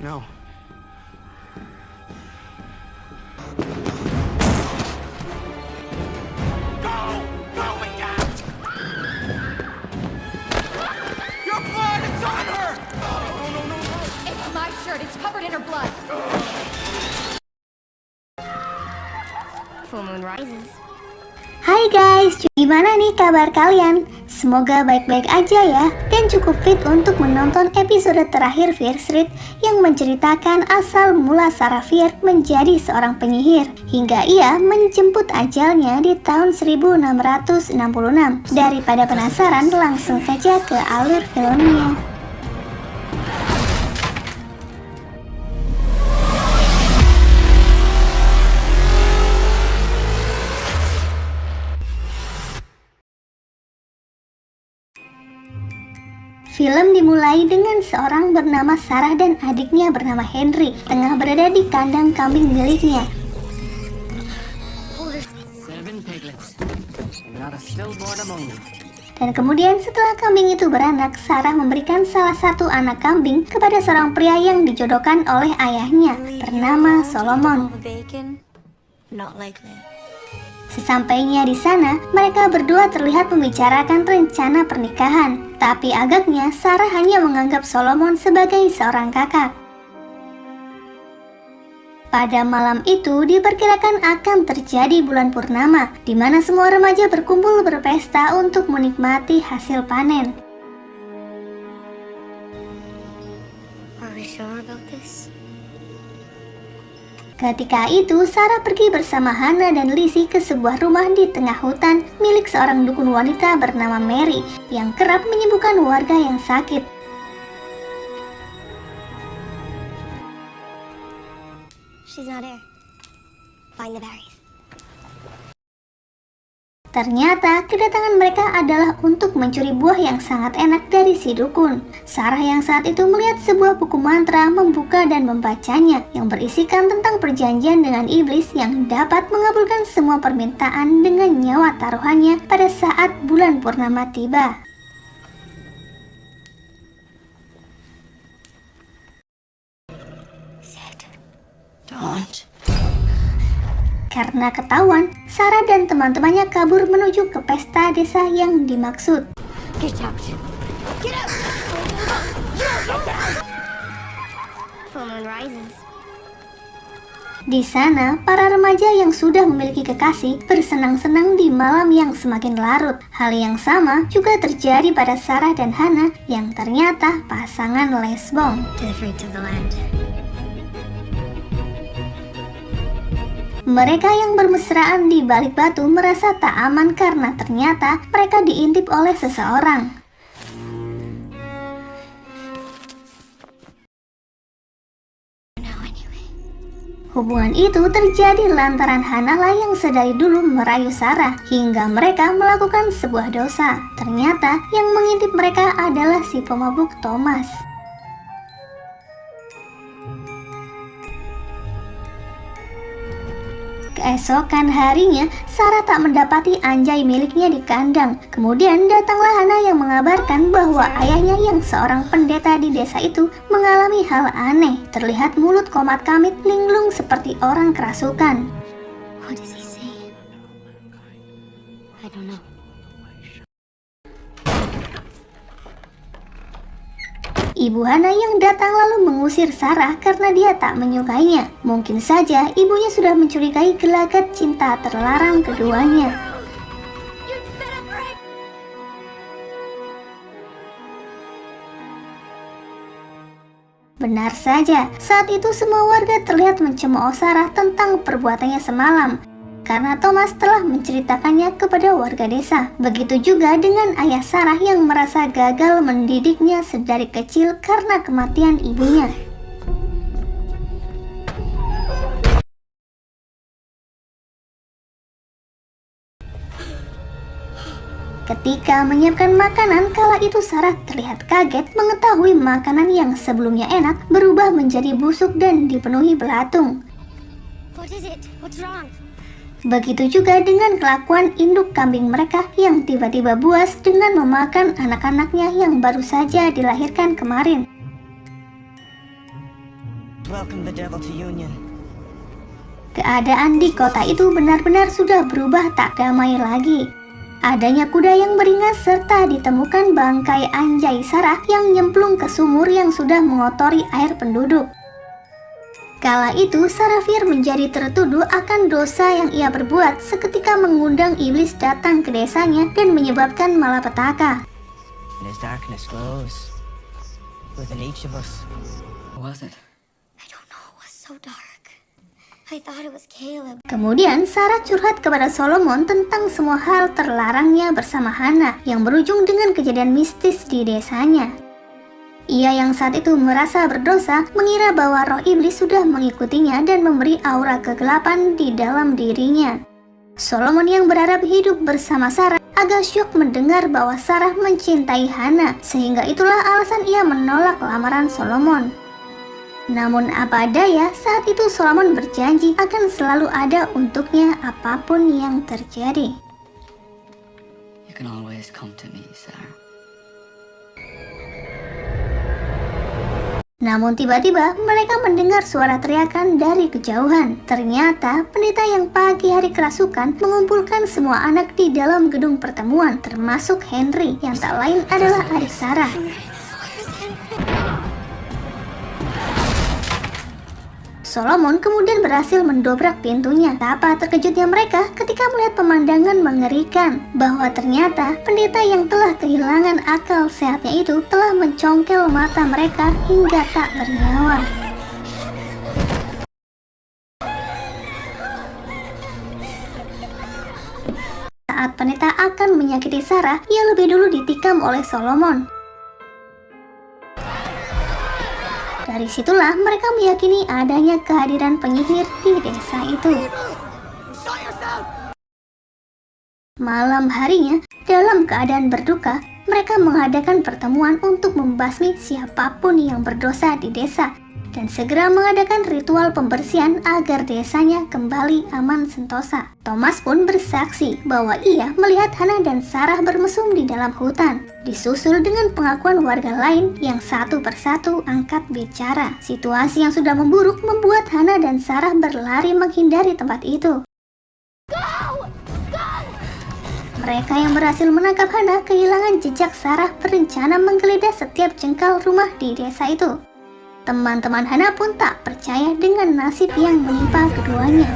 No. Go! Go, Miguel! Your blood! It's on her! No. It's my shirt. It's covered in her blood. Full moon rises. Hai guys, gimana nih kabar kalian? Semoga baik-baik aja ya dan cukup fit untuk menonton episode terakhir Fear Street yang menceritakan asal mula Sarah Fier menjadi seorang penyihir hingga ia menjemput ajalnya di tahun 1666. Daripada penasaran, langsung saja ke alur filmnya. Film dimulai dengan seorang bernama Sarah dan adiknya bernama Henry tengah berada di kandang kambing miliknya. Dan kemudian setelah kambing itu beranak, Sarah memberikan salah satu anak kambing kepada seorang pria yang dijodohkan oleh ayahnya bernama Solomon. Sesampainya di sana, mereka berdua terlihat membicarakan rencana pernikahan. Tapi agaknya Sarah hanya menganggap Solomon sebagai seorang kakak. Pada malam itu diperkirakan akan terjadi bulan purnama, di mana semua remaja berkumpul berpesta untuk menikmati hasil panen. Are we sure about this? Ketika itu, Sarah pergi bersama Hannah dan Lizzie ke sebuah rumah di tengah hutan milik seorang dukun wanita bernama Mary yang kerap menyembuhkan warga yang sakit. She's not here. Find the berries. Ternyata kedatangan mereka adalah untuk mencuri buah yang sangat enak dari si dukun. Sarah yang saat itu melihat sebuah buku mantra membuka dan membacanya yang berisikan tentang perjanjian dengan iblis yang dapat mengabulkan semua permintaan dengan nyawa taruhannya pada saat bulan purnama tiba. Don't. Karena ketahuan, Sarah dan teman-temannya kabur menuju ke pesta desa yang dimaksud. Get out. Get out. Full moon rises. Di sana, para remaja yang sudah memiliki kekasih bersenang-senang di malam yang semakin larut. Hal yang sama juga terjadi pada Sarah dan Hannah yang ternyata pasangan lesbong. To the fruits of the land. Mereka yang bermesraan di balik batu merasa tak aman karena ternyata mereka diintip oleh seseorang. Hubungan itu terjadi lantaran Hannah lah yang sedari dulu merayu Sarah hingga mereka melakukan sebuah dosa. Ternyata yang mengintip mereka adalah si pemabuk Thomas. Keesokan harinya, Sarah tak mendapati anjay miliknya di kandang. Kemudian datanglah Hannah yang mengabarkan bahwa ayahnya yang seorang pendeta di desa itu mengalami hal aneh. Terlihat mulut komat kamit linglung seperti orang kerasukan. What does he say? I don't know. Ibu Hannah yang datang lalu mengusir Sarah karena dia tak menyukainya. Mungkin saja ibunya sudah mencurigai gelagat cinta terlarang keduanya. Benar saja, saat itu semua warga terlihat mencemooh Sarah tentang perbuatannya semalam. Karena Thomas telah menceritakannya kepada warga desa. Begitu juga dengan ayah Sarah yang merasa gagal mendidiknya sedari kecil karena kematian ibunya. Ketika menyiapkan makanan, kala itu Sarah terlihat kaget mengetahui makanan yang sebelumnya enak berubah menjadi busuk dan dipenuhi belatung. What is it? What's wrong? Begitu juga dengan kelakuan induk kambing mereka yang tiba-tiba buas dengan memakan anak-anaknya yang baru saja dilahirkan kemarin. welcome the devil to Union. Keadaan di kota itu benar-benar sudah berubah tak damai lagi. Adanya kuda yang beringas serta ditemukan bangkai Anjay Sarah yang nyemplung ke sumur yang sudah mengotori air penduduk. Kala itu Sarafir menjadi tertuduh akan dosa yang ia perbuat seketika mengundang iblis datang ke desanya dan menyebabkan malapetaka. And as darkness grows within each of us. What was it? I don't know, it was so dark. I thought it was Caleb. Kemudian Sarah curhat kepada Solomon tentang semua hal terlarangnya bersama Hana yang berujung dengan kejadian mistis di desanya. Ia yang saat itu merasa berdosa mengira bahwa roh iblis sudah mengikutinya dan memberi aura kegelapan di dalam dirinya. Solomon yang berharap hidup bersama Sarah agak syok mendengar bahwa Sarah mencintai Hana, sehingga itulah alasan ia menolak lamaran Solomon. Namun apa daya, saat itu Solomon berjanji akan selalu ada untuknya apapun yang terjadi. You can always come to me, Sarah. Namun tiba-tiba mereka mendengar suara teriakan dari kejauhan. Ternyata pendeta yang pagi hari kerasukan mengumpulkan semua anak di dalam gedung pertemuan, termasuk Henry yang tak lain adalah adik Sarah. Solomon kemudian berhasil mendobrak pintunya. Betapa terkejutnya mereka ketika melihat pemandangan mengerikan, bahwa ternyata pendeta yang telah kehilangan akal sehatnya itu telah mencongkel mata mereka hingga tak bernyawa. Saat pendeta akan menyakiti Sarah, ia lebih dulu ditikam oleh Solomon. Dari situlah mereka meyakini adanya kehadiran penyihir di desa itu. Malam harinya, dalam keadaan berduka, mereka mengadakan pertemuan untuk membasmi siapapun yang berdosa di desa dan segera mengadakan ritual pembersihan agar desanya kembali aman sentosa. Thomas pun bersaksi bahwa ia melihat Hana dan Sarah bermesum di dalam hutan, disusul dengan pengakuan warga lain yang satu persatu angkat bicara. Situasi yang sudah memburuk membuat Hana dan Sarah berlari menghindari tempat itu. Mereka yang berhasil menangkap Hana kehilangan jejak Sarah berencana menggeledah setiap jengkal rumah di desa itu. Teman-teman Hana pun tak percaya dengan nasib yang menimpa keduanya.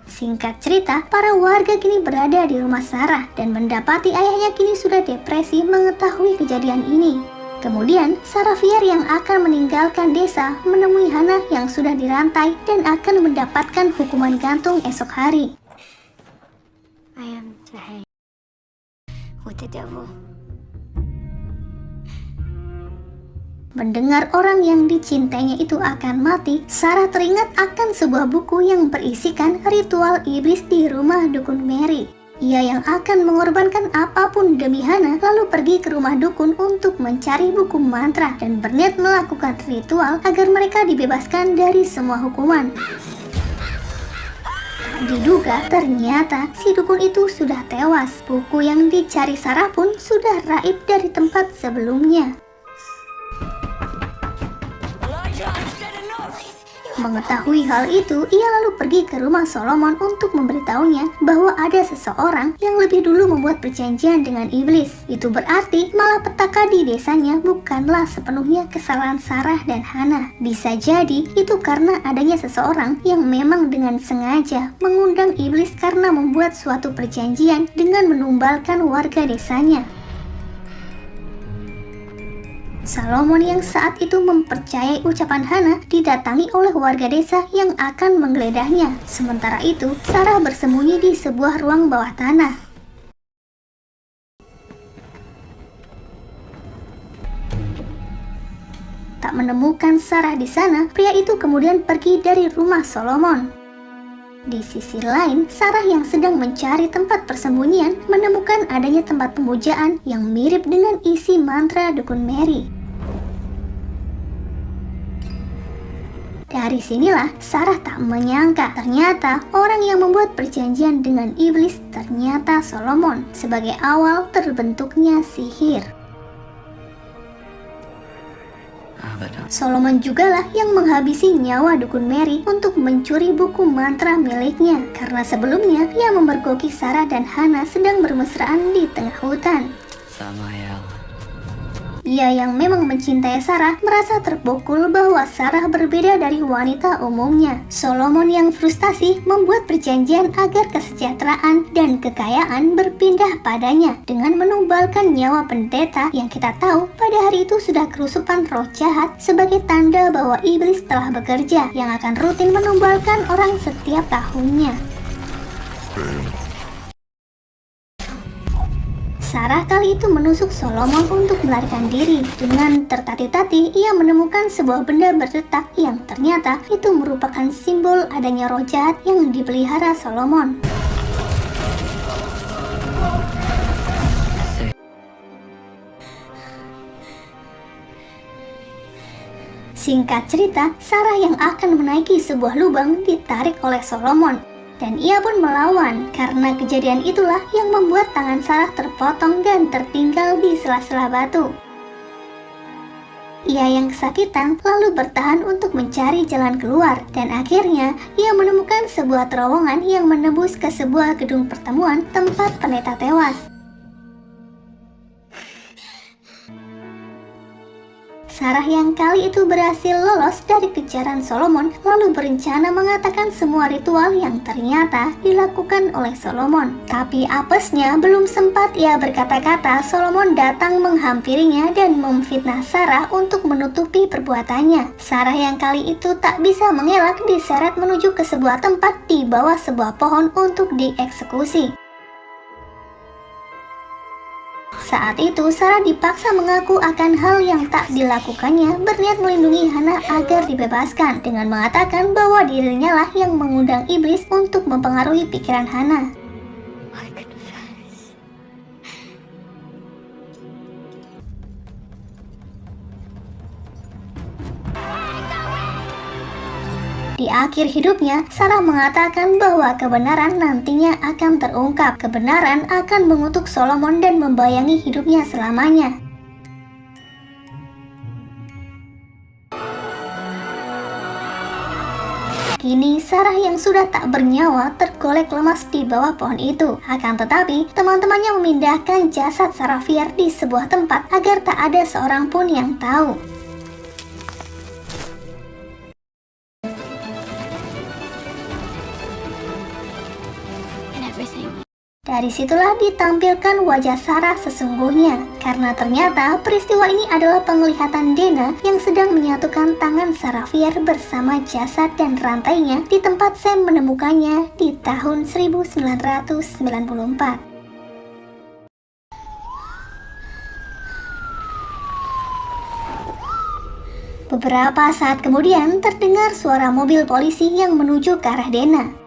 Singkat cerita, para warga kini berada di rumah Sarah dan mendapati ayahnya kini sudah depresi mengetahui kejadian ini. Kemudian, Sarafir yang akan meninggalkan desa menemui Hana yang sudah dirantai dan akan mendapatkan hukuman gantung esok hari. I am to hang with the devil. Mendengar orang yang dicintainya itu akan mati, Sarah teringat akan sebuah buku yang berisikan ritual iblis di rumah dukun Mary. Ia yang akan mengorbankan apapun demi Hana lalu pergi ke rumah dukun untuk mencari buku mantra dan berniat melakukan ritual agar mereka dibebaskan dari semua hukuman. Diduga ternyata si dukun itu sudah tewas. Buku yang dicari Sarah pun sudah raib dari tempat sebelumnya. Mengetahui hal itu, ia lalu pergi ke rumah Solomon untuk memberitahunya bahwa ada seseorang yang lebih dulu membuat perjanjian dengan iblis. Itu berarti malapetaka di desanya bukanlah sepenuhnya kesalahan Sarah dan Hana. Bisa jadi itu karena adanya seseorang yang memang dengan sengaja mengundang iblis karena membuat suatu perjanjian dengan menumbalkan warga desanya. Solomon yang saat itu mempercayai ucapan Hana didatangi oleh warga desa yang akan menggeledahnya. Sementara itu, Sarah bersembunyi di sebuah ruang bawah tanah. Tak menemukan Sarah di sana, pria itu kemudian pergi dari rumah Solomon. Di sisi lain, Sarah yang sedang mencari tempat persembunyian menemukan adanya tempat pemujaan yang mirip dengan isi mantra dukun Mary. Dari sinilah Sarah tak menyangka ternyata orang yang membuat perjanjian dengan iblis ternyata Solomon sebagai awal terbentuknya sihir. Solomon jugalah yang menghabisi nyawa dukun Mary untuk mencuri buku mantra miliknya karena sebelumnya ia memergoki Sarah dan Hannah sedang bermesraan di tengah hutan. Ia yang memang mencintai Sarah merasa terpukul bahwa Sarah berbeda dari wanita umumnya. Solomon yang frustasi membuat perjanjian agar kesejahteraan dan kekayaan berpindah padanya dengan menumbalkan nyawa pendeta yang kita tahu pada hari itu sudah kerusupan roh jahat sebagai tanda bahwa iblis telah bekerja yang akan rutin menumbalkan orang setiap tahunnya. Sarah kali itu menusuk Solomon untuk melarikan diri. Dengan tertatih-tatih, ia menemukan sebuah benda berdetak yang ternyata itu merupakan simbol adanya roh jahat yang dipelihara Solomon. Singkat cerita, Sarah yang akan menaiki sebuah lubang ditarik oleh Solomon. Dan ia pun melawan, karena kejadian itulah yang membuat tangan Sarah terpotong dan tertinggal di sela-sela batu. Ia yang kesakitan lalu bertahan untuk mencari jalan keluar, dan akhirnya ia menemukan sebuah terowongan yang menembus ke sebuah gedung pertemuan tempat pendeta tewas. Sarah yang kali itu berhasil lolos dari kejaran Solomon lalu berencana mengatakan semua ritual yang ternyata dilakukan oleh Solomon. Tapi apesnya belum sempat ia berkata-kata, Solomon datang menghampirinya dan memfitnah Sarah untuk menutupi perbuatannya. Sarah yang kali itu tak bisa mengelak diseret menuju ke sebuah tempat di bawah sebuah pohon untuk dieksekusi. Saat itu Sarah dipaksa mengaku akan hal yang tak dilakukannya, berniat melindungi Hannah agar dibebaskan dengan mengatakan bahwa dirinya lah yang mengundang iblis untuk mempengaruhi pikiran Hannah. Di akhir hidupnya, Sarah mengatakan bahwa kebenaran nantinya akan terungkap. Kebenaran akan mengutuk Solomon dan membayangi hidupnya selamanya. Kini Sarah yang sudah tak bernyawa tergolek lemas di bawah pohon itu. Akan tetapi, teman-temannya memindahkan jasad Sarah Fier di sebuah tempat agar tak ada seorang pun yang tahu. Dari situlah ditampilkan wajah Sarah sesungguhnya, karena ternyata peristiwa ini adalah penglihatan Dana yang sedang menyatukan tangan Sarah Fier bersama jasad dan rantainya di tempat Sam menemukannya di tahun 1994. Beberapa saat kemudian terdengar suara mobil polisi yang menuju ke arah Dana.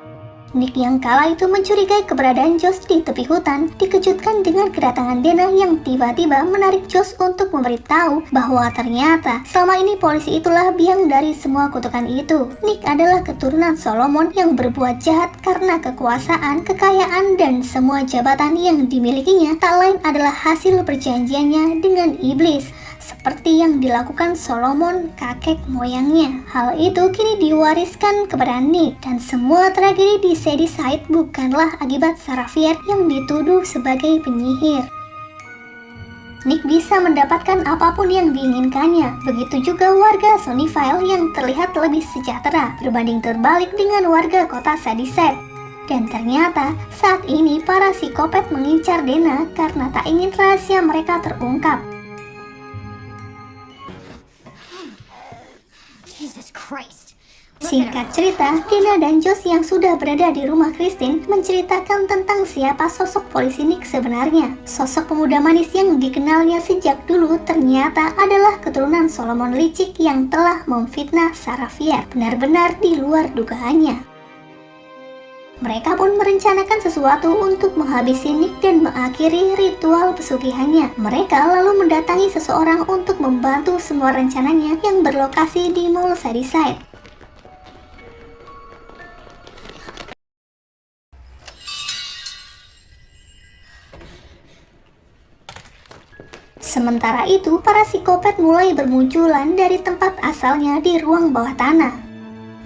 Nick yang kala itu mencurigai keberadaan Josh di tepi hutan dikejutkan dengan kedatangan Dana yang tiba-tiba menarik Josh untuk memberitahu bahwa ternyata selama ini polisi itulah biang dari semua kutukan itu. Nick adalah keturunan Solomon yang berbuat jahat karena kekuasaan, kekayaan, dan semua jabatan yang dimilikinya tak lain adalah hasil perjanjiannya dengan iblis. Seperti yang dilakukan Solomon kakek moyangnya. Hal itu kini diwariskan kepada Nick, dan semua tragedi di Shadyside bukanlah akibat Sarah Fier yang dituduh sebagai penyihir. Nick bisa mendapatkan apapun yang diinginkannya. Begitu juga warga Sunnyvale yang terlihat lebih sejahtera berbanding terbalik dengan warga kota Shadyside. Dan ternyata saat ini para psikopat mengincar Dana karena tak ingin rahasia mereka terungkap. Singkat cerita, Dana dan Josh yang sudah berada di rumah Christine menceritakan tentang siapa sosok polisi Nick sebenarnya. Sosok pemuda manis yang dikenalnya sejak dulu ternyata adalah keturunan Solomon licik yang telah memfitnah Sarah Fier, benar-benar di luar dugaannya. Mereka pun merencanakan sesuatu untuk menghabisi Nick dan mengakhiri ritual pesugihannya. Mereka lalu mendatangi seseorang untuk membantu semua rencananya yang berlokasi di Mall Shadyside. Sementara itu, para psikopat mulai bermunculan dari tempat asalnya di ruang bawah tanah.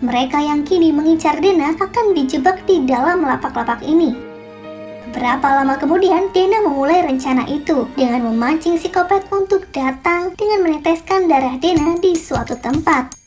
Mereka yang kini mengincar Dana akan dijebak di dalam lapak-lapak ini. Berapa lama kemudian, Dana memulai rencana itu dengan memancing psikopat untuk datang dengan meneteskan darah Dana di suatu tempat.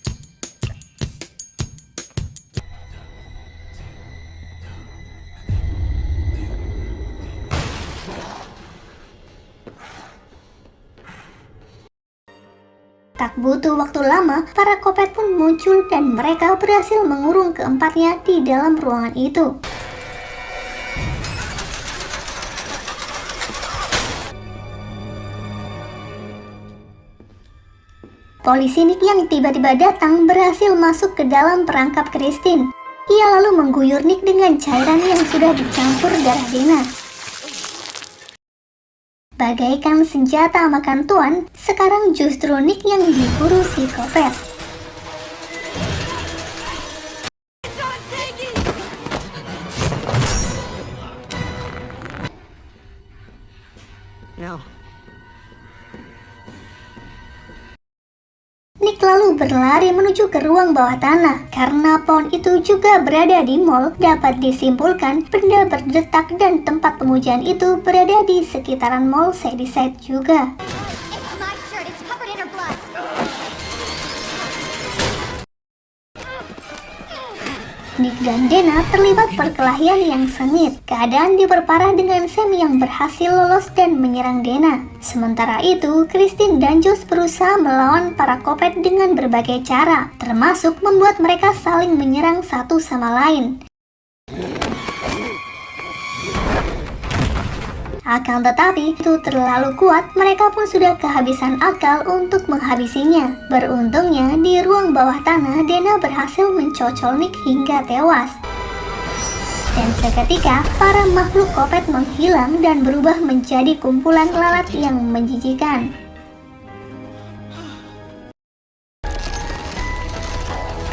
Tak butuh waktu lama, para kopet pun muncul dan mereka berhasil mengurung keempatnya di dalam ruangan itu. Polisi Nick yang tiba-tiba datang berhasil masuk ke dalam perangkap Christine. Ia lalu mengguyur Nick dengan cairan yang sudah dicampur darah Dana. Bagaikan senjata makan tuan, sekarang justru Nick yang diburu psikopat. No. Nick lalu berlari menuju ke ruang bawah tanah. Karena pohon itu juga berada di mall, dapat disimpulkan benda berdetak dan tempat pemujaan itu berada di sekitaran mall Shadyside juga. It's my shirt. It's covered in her blood. Nick dan Dana terlibat perkelahian yang sengit. Keadaan diperparah dengan Sam yang berhasil lolos dan menyerang Dana. Sementara itu, Christine dan Josh berusaha melawan para kopet dengan berbagai cara, termasuk membuat mereka saling menyerang satu sama lain. Akan tetapi, itu terlalu kuat, mereka pun sudah kehabisan akal untuk menghabisinya. Beruntungnya, di ruang bawah tanah, Dana berhasil mencocol Nick hingga tewas. Dan seketika, para makhluk kopet menghilang dan berubah menjadi kumpulan lalat yang menjijikan.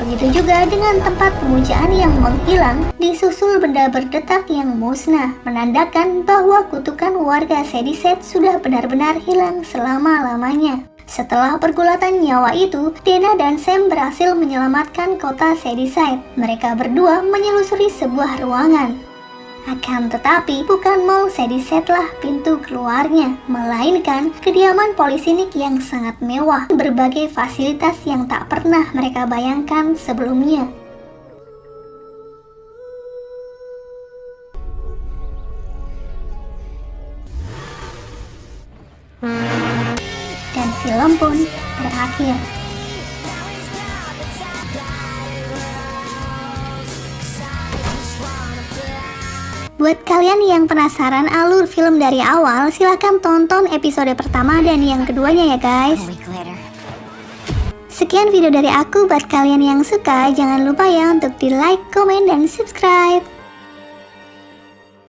Begitu juga dengan tempat pemujaan yang menghilang, disusul benda berdetak yang musnah, menandakan bahwa kutukan warga Shadyside sudah benar-benar hilang selama-lamanya. Setelah pergulatan nyawa itu, Dana dan Sam berhasil menyelamatkan kota Shadyside. Mereka berdua menyelusuri sebuah ruangan. Akan tetapi, bukan mall Shadyside lah pintu keluarnya, melainkan kediaman polisi Nick yang sangat mewah, berbagai fasilitas yang tak pernah mereka bayangkan sebelumnya. Dan film pun berakhir. Buat kalian yang penasaran alur film dari awal, silahkan tonton episode pertama dan yang keduanya ya guys. Sekian video dari aku, buat kalian yang suka jangan lupa ya untuk di like, komen, dan subscribe.